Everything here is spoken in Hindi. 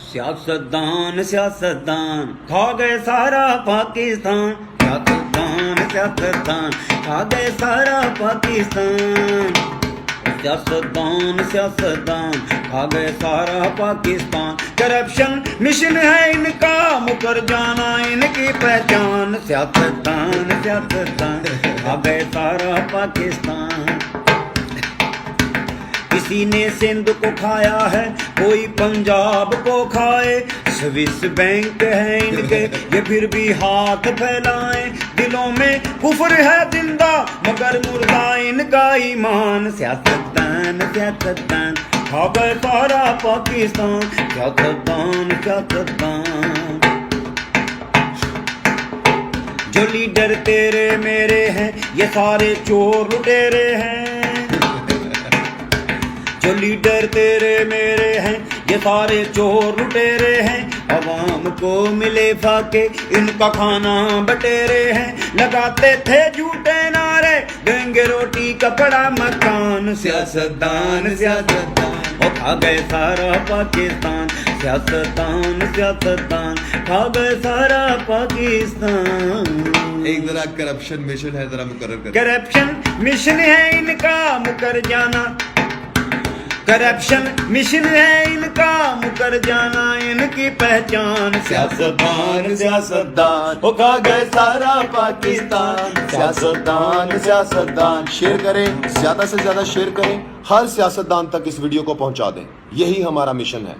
सियासतदान सियासतदान खा गए सारा पाकिस्तान, सियासतदान सियासतदान खा गए सारा पाकिस्तान, सियासतदान सियासतदान खा गए सारा पाकिस्तान। करप्शन मिशन है इनका, मुकर जाना इनकी पहचान, सियासतदान सियासतदान खा गए सारा पाकिस्तान। किसी ने सिंध को खाया है, कोई पंजाब को खाए, स्विस बैंक है इनके ये फिर भी हाथ फैलाए, दिलों में कुफ्र है जिंदा मगर मुर्दा इनका ईमान, सियासतदान सियासतदान खा गए सारा पाकिस्तान, सियासतदान सियासतदान। जो लीडर तेरे मेरे हैं ये सारे चोर लुटेरे हैं, जो लीडर तेरे मेरे हैं ये सारे चोर लुटेरे हैं, अवाम को मिले फाके इनका खाना बटेरे हैं, लगाते थे झूठे नारे देंगे रोटी कपड़ा मकान, सियासतदान सियासतदान और खा गए सारा पाकिस्तान, सियासतदान सियासतदान खा गए सारा पाकिस्तान। एक जरा करप्शन मिशन है, जरा मुकर्रर कर। करप्शन मिशन है इनका मुकर जाना, करप्शन मिशन है इनका मुकर जाना इनकी पहचान, सियासतदान सियासतदान वो खा गए सारा पाकिस्तान, सियासतदान सियासतदान। शेयर करें, ज्यादा से ज्यादा शेयर करें, हर सियासतदान तक इस वीडियो को पहुंचा दें, यही हमारा मिशन है।